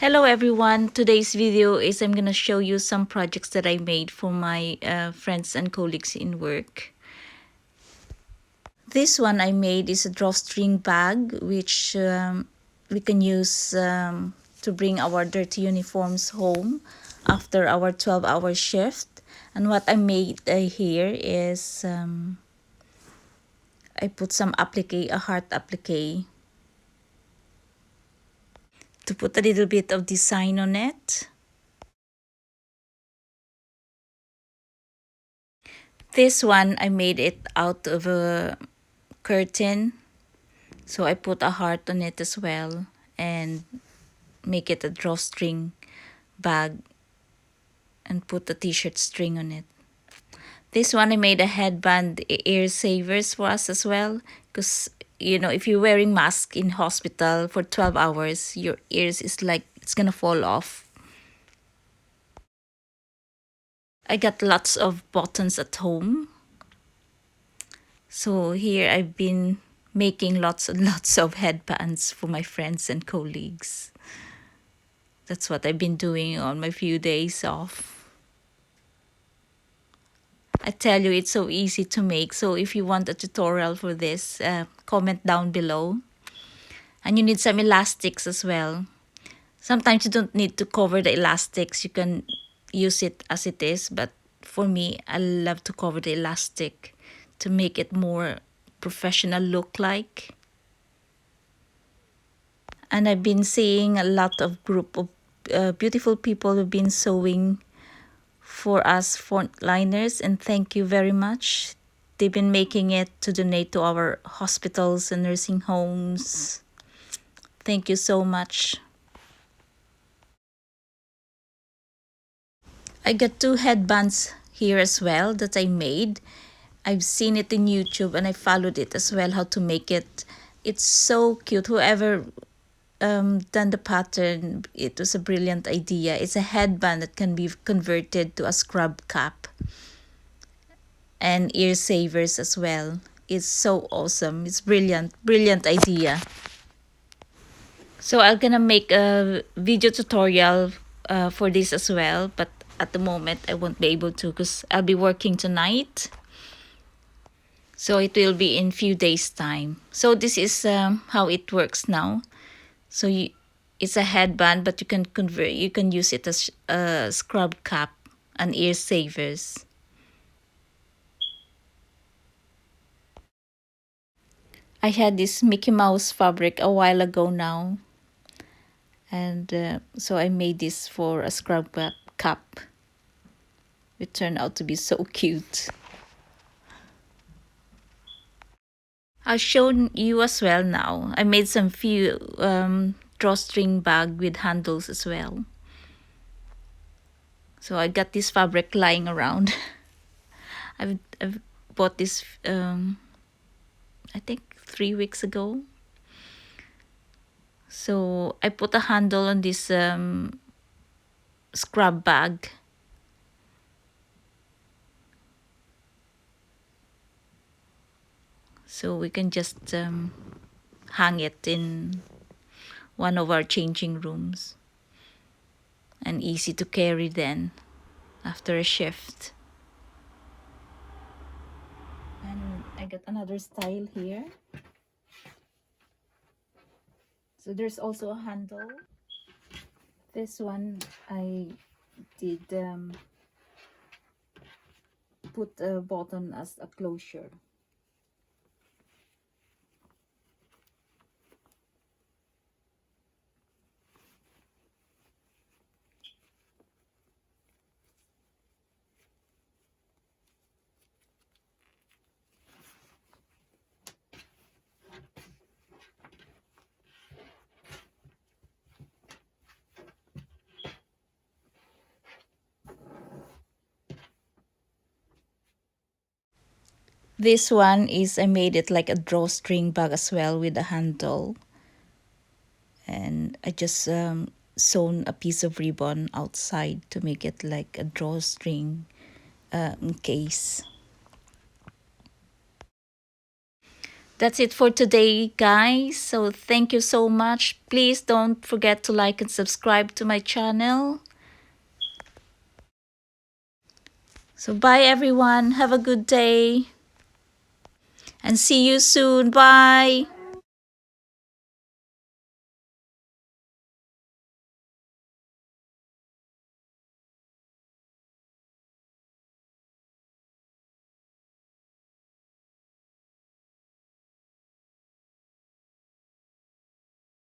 Hello everyone, today's video is I'm gonna show you some projects that I made for my friends and colleagues in work. This one I made is a drawstring bag which we can use to bring our dirty uniforms home after our 12-hour shift. And what I made here is I put some applique, a heart applique, to put a little bit of design on it. This one I made it out of a curtain, so I put a heart on it as well and make it a drawstring bag and put a t-shirt string on it. This one I made a headband ear savers for us as well, because you know, if you're wearing mask in hospital for 12 hours, your ears is like it's gonna fall off. I got lots of buttons at home, so here I've been making lots and lots of headbands for my friends and colleagues. That's what I've been doing on my few days off. I tell you, it's so easy to make. So if you want a tutorial for this, comment down below. And you need some elastics as well. Sometimes you don't need to cover the elastics. You can use it as it is. But for me, I love to cover the elastic to make it more professional look like. And I've been seeing a lot of group of beautiful people who've been sewing for us frontliners, and thank you very much. They've been making it to donate to our hospitals and nursing homes. Thank you so much. I got 2 headbands here as well that I made. I've seen it in YouTube and I followed it as well, how to make it. It's so cute. Whoever done the pattern, it was a brilliant idea. It's a headband that can be converted to a scrub cap and ear savers as well. It's so awesome. It's brilliant idea. So I'm gonna make a video tutorial for this as well, but at the moment I won't be able to because I'll be working tonight. So it will be in few days time. So this is how it works now. So it's a headband, but you can convert. You can use it as a scrub cap and ear savers. I had this Mickey Mouse fabric a while ago now, and so I made this for a scrub cap. It turned out to be so cute. I'll show you as well now. I made some few drawstring bag with handles as well. So I got this fabric lying around. I've bought this I think 3 weeks ago. So I put a handle on this scrub bag. So we can just hang it in one of our changing rooms. And easy to carry then after a shift. And I got another style here. So there's also a handle. This one I did put a button as a closure. This one is, I made it like a drawstring bag as well with a handle. And I just sewn a piece of ribbon outside to make it like a drawstring case. That's it for today, guys. So thank you so much. Please don't forget to like and subscribe to my channel. So bye everyone. Have a good day. And see you soon. Bye.